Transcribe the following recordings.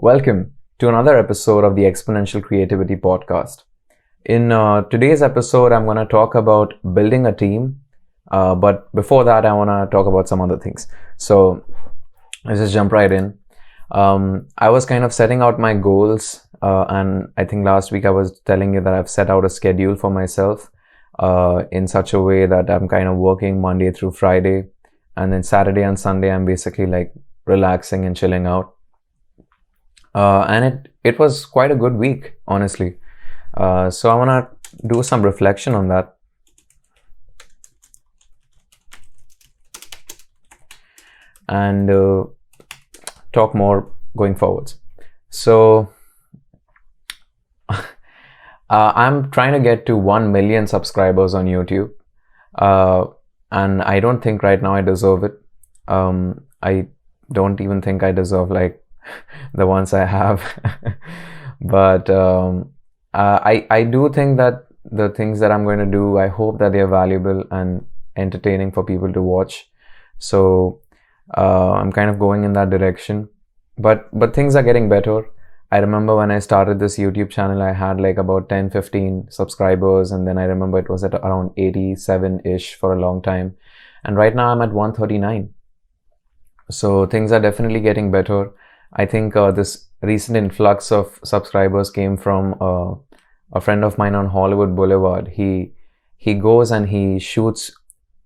Welcome to another episode of the Exponential Creativity podcast. In today's episode, I'm going to talk about building a team. But before that, I want to talk about some other things. So let's just jump right in. I was kind of setting out my goals, and I think last week I was telling you that I've set out a schedule for myself in such a way that I'm kind of working Monday through Friday, and then Saturday and Sunday I'm basically like relaxing and chilling out. And it was quite a good week, honestly. So I want to do some reflection on that. And talk more going forwards. So I'm trying to get to 1 million subscribers on YouTube. And I don't think right now I deserve it. I don't even think I deserve like the ones I have. But I do think that the things that I'm going to do, I hope that they're valuable and entertaining for people to watch. So I'm kind of going in that direction. But things are getting better. I remember when I started this YouTube channel, I had like about 10-15 subscribers, and then I remember it was at around 87-ish for a long time. And right now I'm at 139. So things are definitely getting better. I think this recent influx of subscribers came from a friend of mine on Hollywood Boulevard. He goes and he shoots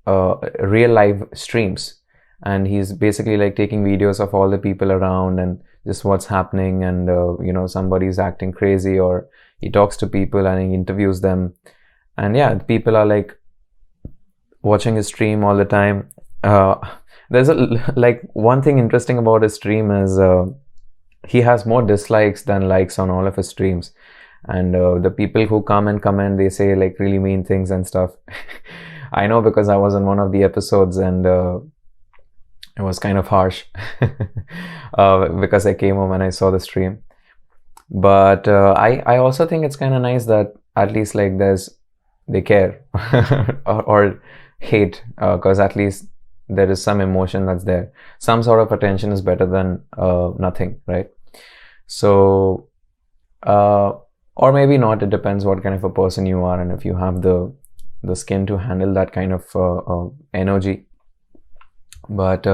real live streams, and he's basically like taking videos of all the people around and just what's happening, and somebody's acting crazy, or he talks to people and he interviews them, and yeah, people are like watching his stream all the time. There's like one thing interesting about his stream is he has more dislikes than likes on all of his streams, and the people who come and comment, they say like really mean things and stuff. I know, because I was in one of the episodes, and it was kind of harsh because I came home and I saw the stream. But I also think it's kind of nice that at least like they care or hate, because at least there is some emotion that's there. Some sort of attention is better than nothing, right? So or maybe not, it depends what kind of a person you are and if you have the skin to handle that kind of energy. But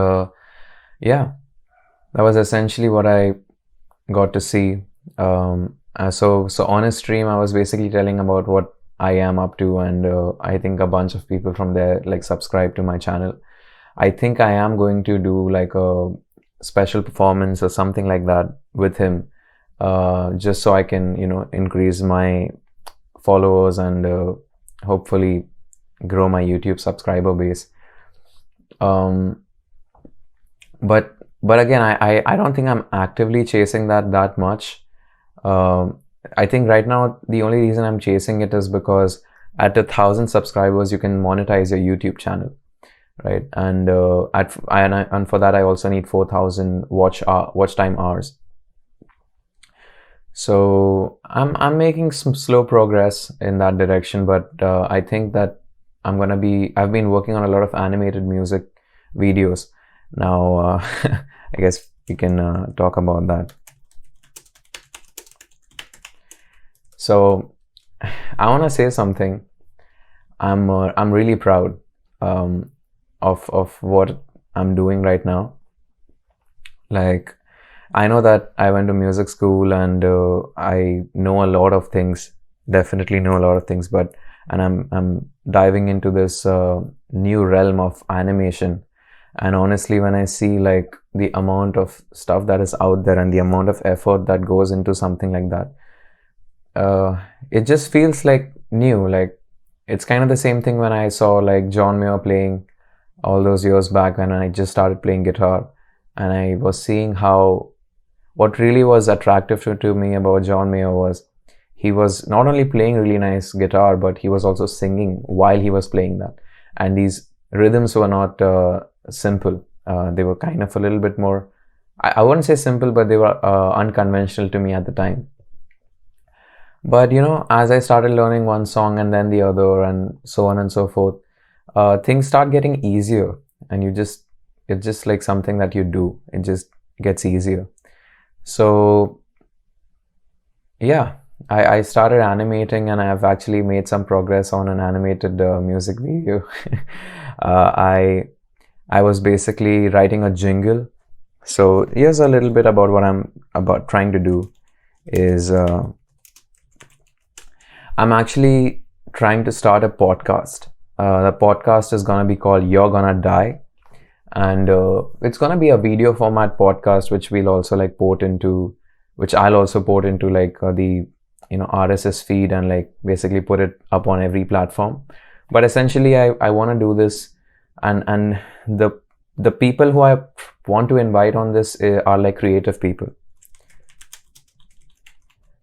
yeah, that was essentially what I got to see. So on his stream, I was basically telling about what I am up to, and I think a bunch of people from there like subscribe to my channel. I think I am going to do like a special performance or something like that with him, just so I can increase my followers and hopefully grow my YouTube subscriber base. But again, I don't think I'm actively chasing that much. I think right now the only reason I'm chasing it is because at 1,000 subscribers you can monetize your YouTube channel, right? And for that I also need 4,000 watch time hours. So I'm making some slow progress in that direction, but I think that I've been working on a lot of animated music videos. Now, I guess we can talk about that. So, I want to say something. I'm really proud of what I'm doing right now. Like, I know that I went to music school, and I know a lot of things. Definitely know a lot of things, and I'm diving into this new realm of animation. And honestly, when I see like the amount of stuff that is out there and the amount of effort that goes into something like that, it just feels like new. Like, it's kind of the same thing when I saw like John Mayer playing all those years back when I just started playing guitar, and I was seeing how what really was attractive to me about John Mayer was he was not only playing really nice guitar, but he was also singing while he was playing that. And these rhythms were not simple. They were kind of a little bit more, I wouldn't say simple, but they were unconventional to me at the time. But as I started learning one song and then the other and so on and so forth, things start getting easier, and it's just like something that you do. It just gets easier. So yeah, I started animating, and I have actually made some progress on an animated music video. uh, I I was basically writing a jingle. So here's a little bit about what I'm about trying to do is I'm actually trying to start a podcast. The podcast is gonna be called You're Gonna Die, and it's gonna be a video format podcast, which we'll also like port into, which I'll also port into like the RSS feed and like basically put it up on every platform. But essentially, I want to do this, and the people who I want to invite on this are like creative people,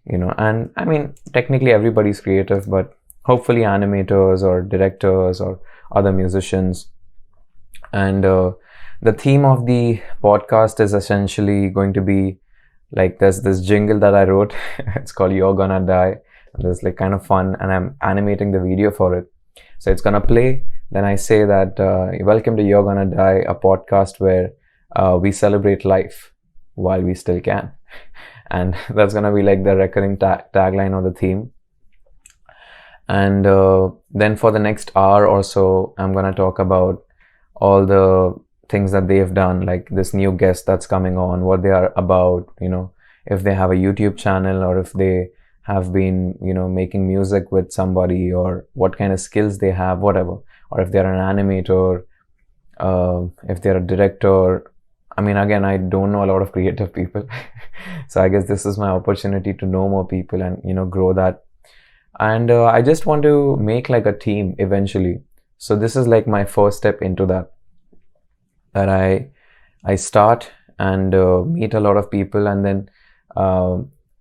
and I mean, technically everybody's creative, but hopefully animators or directors or other musicians. And the theme of the podcast is essentially going to be like there's this jingle that I wrote. It's called You're Gonna Die. It's like kind of fun, and I'm animating the video for it. So it's gonna play. Then I say that welcome to You're Gonna Die, a podcast where we celebrate life while we still can. And that's gonna be like the recurring tagline or the theme. And then for the next hour or so, I'm gonna talk about all the things that they've done, like this new guest that's coming on, what they are about, if they have a YouTube channel, or if they have been, making music with somebody, or what kind of skills they have, whatever, or if they're an animator, if they're a director. I mean, again, I don't know a lot of creative people. So I guess this is my opportunity to know more people and, grow that. And I just want to make like a team eventually. So this is like my first step into that I start and meet a lot of people, and then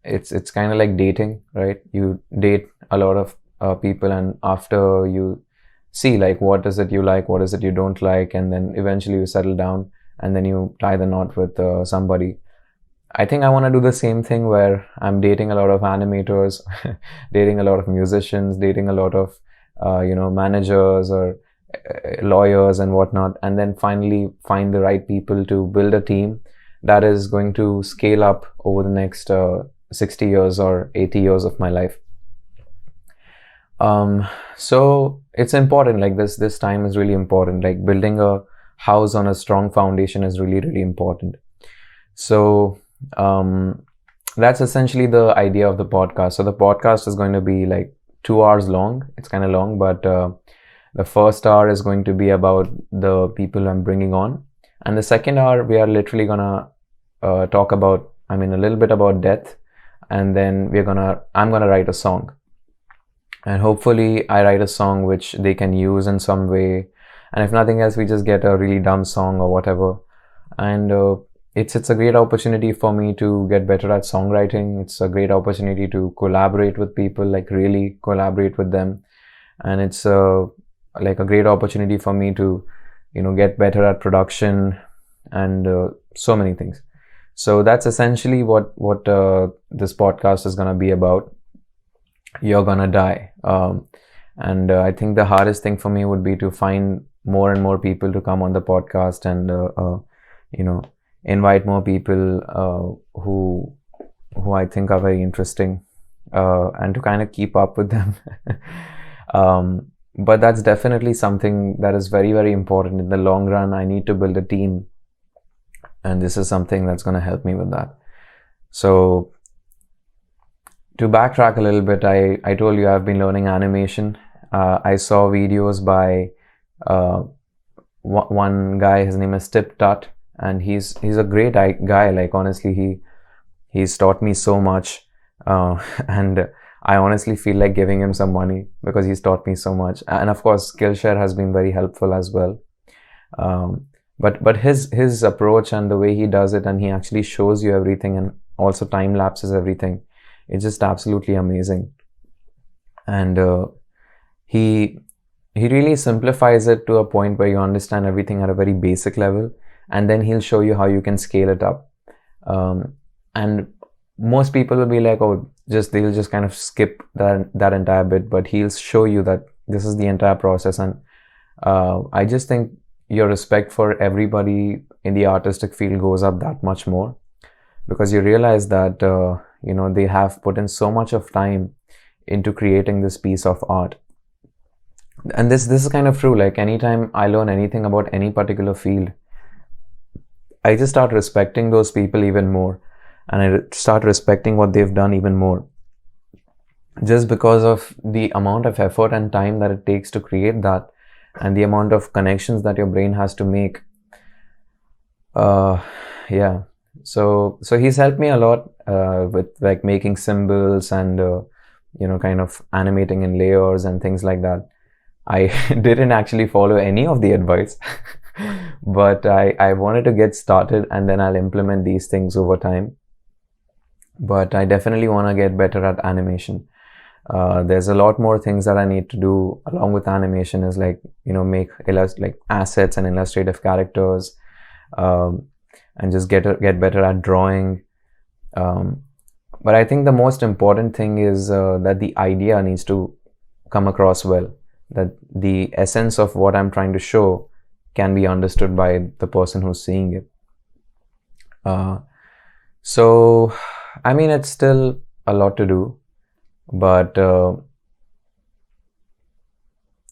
it's kind of like dating, right? You date a lot of people, and after you see like what is it you like, what is it you don't like, and then eventually you settle down, and then you tie the knot with somebody. I think I want to do the same thing where I'm dating a lot of animators, dating a lot of musicians, dating a lot of managers or lawyers and whatnot, and then finally find the right people to build a team that is going to scale up over the next 60 years or 80 years of my life. So it's important, like this time is really important. Like building a house on a strong foundation is really, really important. So that's essentially the idea of the podcast. So the podcast is going to be like 2 hours long. It's kind of long, but the first hour is going to be about the people I'm bringing on, and the second hour we are literally gonna talk about, a little bit about death, and then I'm gonna write a song, and hopefully I write a song which they can use in some way, and if nothing else, we just get a really dumb song or whatever, and it's a great opportunity for me to get better at songwriting. It's a great opportunity to collaborate with people, like really collaborate with them, and it's like a great opportunity for me to get better at production and so many things. So that's essentially what this podcast is going to be about. You're gonna die, and I think the hardest thing for me would be to find more and more people to come on the podcast, and invite more people who I think are very interesting, and to kind of keep up with them. But that's definitely something that is very, very important in the long run. I need to build a team, and this is something that's going to help me with that. So to backtrack a little bit, I told you I've been learning animation. I saw videos by one guy. His name is Tip Tut, and he's a great guy. Like honestly, he's taught me so much, and I honestly feel like giving him some money because he's taught me so much. And of course, Skillshare has been very helpful as well. But his approach and the way he does it, and he actually shows you everything and also time lapses everything. It's just absolutely amazing. And he really simplifies it to a point where you understand everything at a very basic level, and then he'll show you how you can scale it up. And most people will be like, oh, they'll just kind of skip that entire bit, but he'll show you that this is the entire process. And I just think your respect for everybody in the artistic field goes up that much more. because you realize that they have put in so much of time into creating this piece of art. And this is kind of true. Like, anytime I learn anything about any particular field, I just start respecting those people even more, and I start respecting what they've done even more, just because of the amount of effort and time that it takes to create that, and the amount of connections that your brain has to make. Yeah. So he's helped me a lot with like making symbols and kind of animating in layers and things like that. I didn't actually follow any of the advice, but I wanted to get started, and then I'll implement these things over time. But I definitely want to get better at animation. There's a lot more things that I need to do along with animation, is like, make like assets and illustrative characters, and just get better at drawing. But I think the most important thing is that the idea needs to come across well, that the essence of what I'm trying to show can be understood by the person who's seeing it. So, I mean, it's still a lot to do, but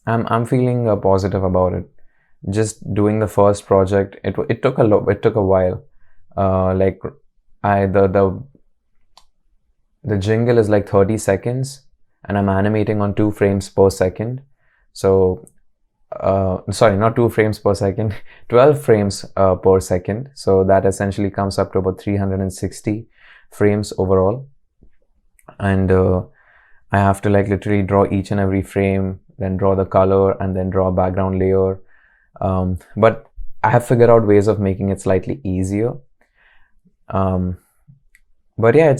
I'm feeling positive about it. Just doing the first project, it took a while. Like, the jingle is like 30 seconds, and I'm animating on 2 frames per second. So, sorry, not 2 frames per second, 12 frames per second. So that essentially comes up to about 360 frames overall. And I have to like literally draw each and every frame, then draw the color, and then draw a background layer. But I have figured out ways of making it slightly easier. But yeah,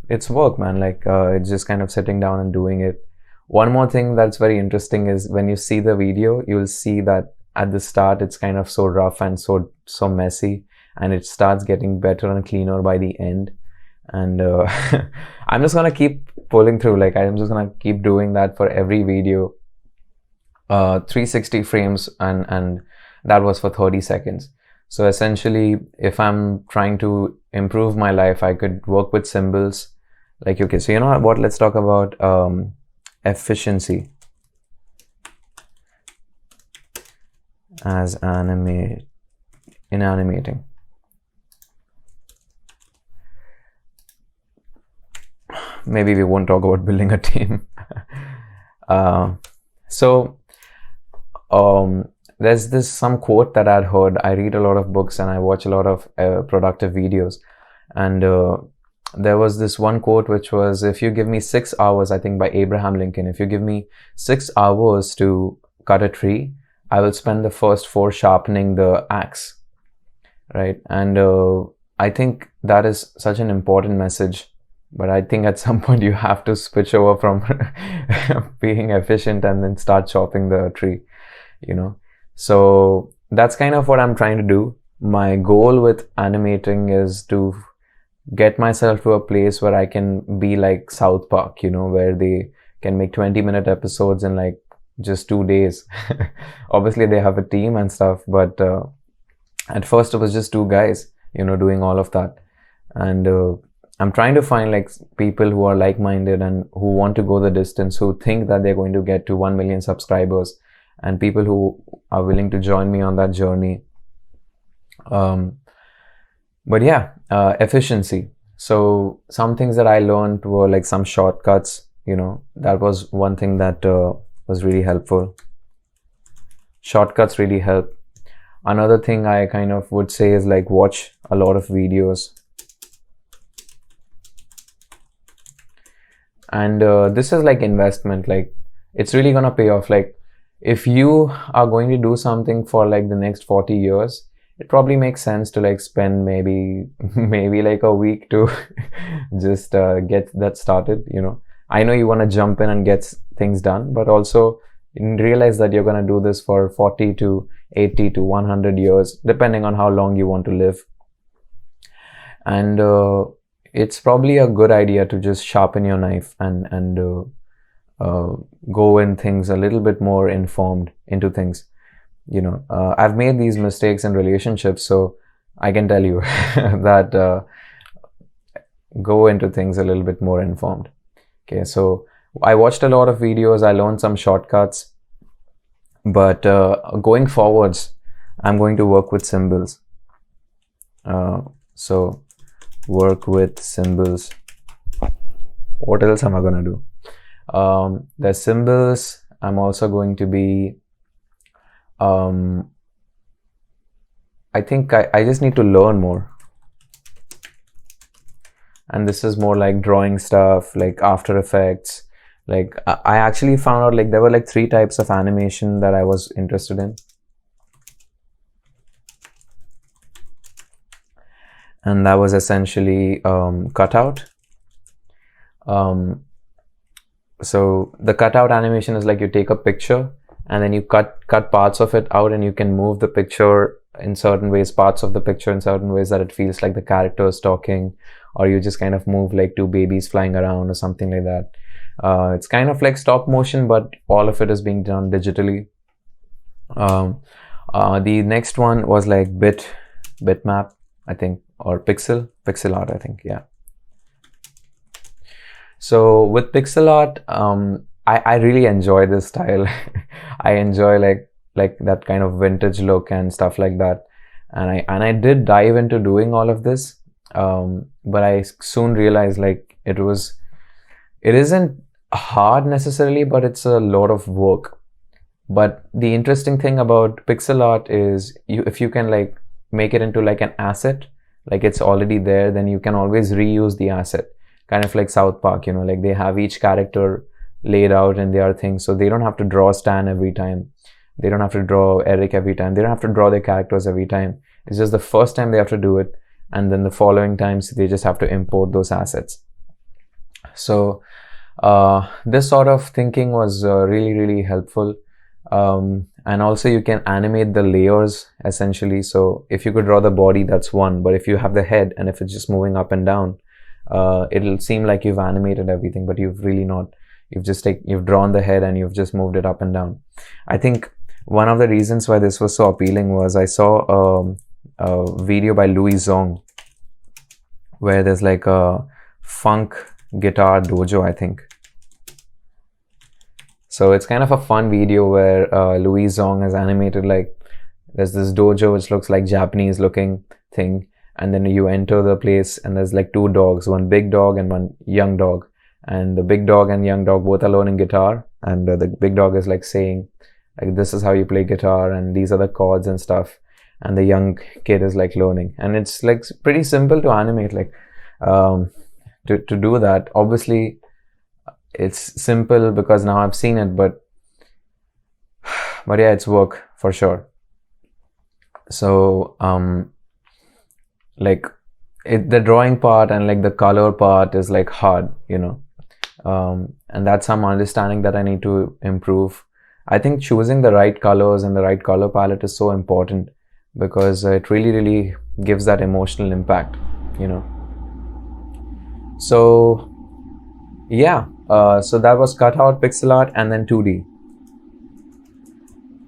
it's work, man. Like, it's just kind of sitting down and doing it. One more thing that's very interesting is when you see the video, you'll see that at the start it's kind of so rough and so messy, and it starts getting better and cleaner by the end. And I'm just gonna keep pulling through. Like, I'm just gonna keep doing that for every video. 360 frames, and that was for 30 seconds. So essentially, if I'm trying to improve my life, I could work with symbols. Like, okay, so you know what? Let's talk about efficiency as in animating. Maybe we won't talk about building a team. There's some quote that I'd heard. I read a lot of books and I watch a lot of productive videos, and there was this one quote which was, if you give me 6 hours, I think by Abraham Lincoln, if you give me 6 hours to cut a tree, I will spend the first 4 sharpening the axe, right? And I think that is such an important message. But I think at some point you have to switch over from being efficient and then start chopping the tree, So that's kind of what I'm trying to do. My goal with animating is to get myself to a place where I can be like South Park, where they can make 20-minute episodes in like just 2 days. Obviously they have a team and stuff, but at first it was just 2 guys, doing all of that. And I'm trying to find like people who are like-minded and who want to go the distance, who think that they're going to get to 1 million subscribers, and people who are willing to join me on that journey. But yeah, efficiency. So some things that I learned were like some shortcuts, that was one thing that was really helpful. Shortcuts really help. Another thing I kind of would say is like watch a lot of videos. And this is like investment. Like, it's really gonna pay off. Like, if you are going to do something for like the next 40 years, it probably makes sense to like spend maybe like a week to just get that started. I know you want to jump in and get things done, but also realize that you're going to do this for 40 to 80 to 100 years, depending on how long you want to live. And it's probably a good idea to just sharpen your knife and go in things a little bit more informed into things. I've made these mistakes in relationships, so I can tell you that go into things a little bit more informed. Okay, so I watched a lot of videos, I learned some shortcuts, but going forwards, I'm going to work with symbols. So work with symbols. What else am I going to do? The symbols, I'm also going to be, I think I just need to learn more. And this is more like drawing stuff, like After Effects. Like I actually found out like there were like 3 types of animation that I was interested in. And that was essentially cutout. So the cutout animation is like you take a picture and then you cut parts of it out, and you can move the picture in certain ways, parts of the picture in certain ways that it feels like the character is talking, or you just kind of move like 2 babies flying around or something like that. It's kind of like stop motion, but all of it is being done digitally. The next one was like bitmap, I think, or pixel art, I think. Yeah. So with pixel art, I really enjoy this style. I enjoy like that kind of vintage look and stuff like that. And I did dive into doing all of this, but I soon realized like it isn't hard necessarily, but it's a lot of work. But the interesting thing about pixel art is if you can like make it into like an asset, like it's already there, then you can always reuse the asset. Kind of like South Park, like they have each character laid out in their thing, so they don't have to draw Stan every time. They don't have to draw Eric every time. They don't have to draw their characters every time. It's just the first time they have to do it, and then the following times they just have to import those assets. So this sort of thinking was really, really helpful. And also you can animate the layers essentially. So if you could draw the body, that's one, but if you have the head and if it's just moving up and down, it'll seem like you've animated everything, but you've really not. You've drawn the head and you've just moved it up and down. I think one of the reasons why this was so appealing was I saw a video by Louis Zong where there's like a funk guitar dojo, I think. So it's kind of a fun video where Louis Zong has animated like there's this dojo which looks like Japanese looking thing, and then you enter the place and there's like 2 dogs, one big dog and one young dog, and the big dog and young dog both are learning guitar, and the big dog is like saying like this is how you play guitar and these are the chords and stuff, and the young kid is like learning, and it's like pretty simple to animate, like to do that. Obviously it's simple because now I've seen it, but yeah, it's work for sure. So like the drawing part and like the color part is like hard, and that's some understanding that I need to improve. I think choosing the right colors and the right color palette is so important because it really, really gives that emotional impact, So yeah, so that was cutout, pixel art, and then 2D.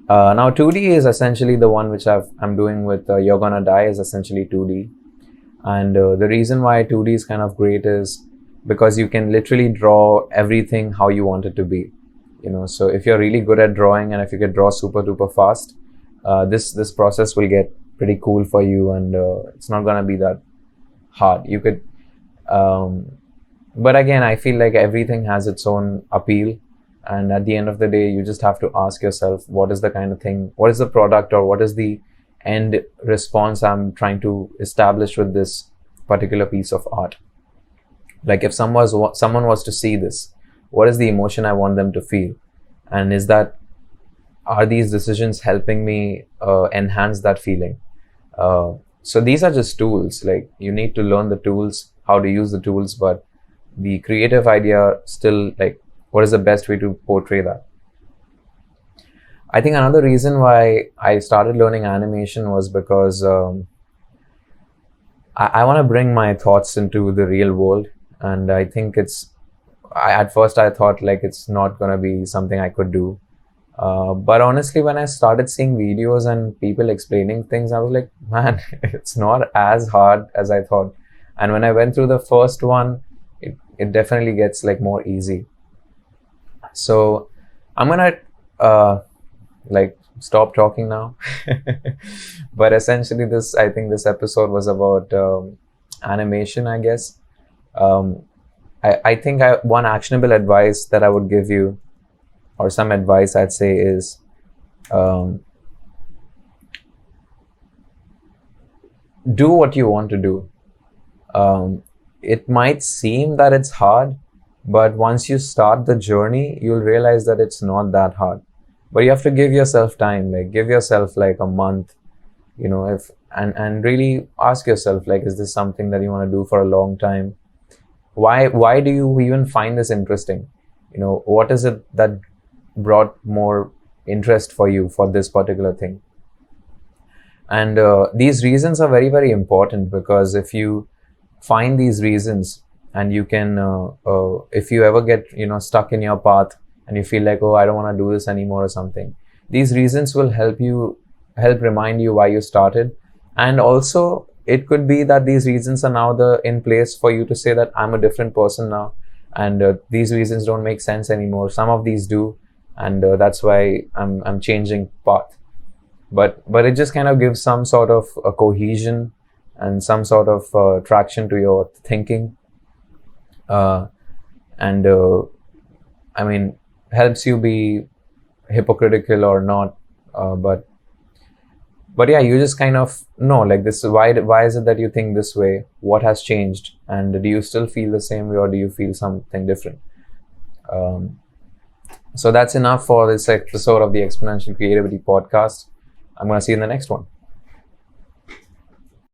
Now 2D is essentially the one which I'm doing with You're Gonna Die is essentially 2D. And the reason why 2D is kind of great is because you can literally draw everything how you want it to be. So if you're really good at drawing and if you can draw super duper fast, this process will get pretty cool for you, and it's not gonna be that hard. You could but again, I feel like everything has its own appeal, and at the end of the day you just have to ask yourself what is the kind of thing, what is the product, or what is the end response I'm trying to establish with this particular piece of art. Like if someone was to see this, what is the emotion I want them to feel, and are these decisions helping me enhance that feeling? So these are just tools. Like you need to learn the tools, how to use the tools, but the creative idea still, like what is the best way to portray that? I think another reason why I started learning animation was because I want to bring my thoughts into the real world, and I think at first I thought like it's not going to be something I could do, But honestly, when I started seeing videos and people explaining things, I was like, man, it's not as hard as I thought. And when I went through the first one, it definitely gets like more easy. So I'm gonna like stop talking now. But essentially, I think this episode was about animation, I guess. Um, I think one actionable advice that I would give you, or some advice I'd say, is um, do what you want to do. It might seem that it's hard, but once you start the journey, you'll realize that it's not that hard. But you have to give yourself time, like give yourself like a month, if and really ask yourself, like, is this something that you want to do for a long time? Why do you even find this interesting? What is it that brought more interest for you for this particular thing? And these reasons are very, very important, because if you find these reasons, and you can if you ever get stuck in your path and you feel like, oh, I don't want to do this anymore or something, these reasons will help remind you why you started. And also, it could be that these reasons are now in place for you to say that I'm a different person now, and these reasons don't make sense anymore. Some of these do, and that's why I'm changing path. But it just kind of gives some sort of a cohesion and some sort of traction to your thinking, and I mean, helps you be hypocritical or not. But yeah, you just kind of know, like, this why is it that you think this way? What has changed? And do you still feel the same way, or do you feel something different? Um, so that's enough for this episode of the Exponential Creativity podcast. I'm going to see you in the next one.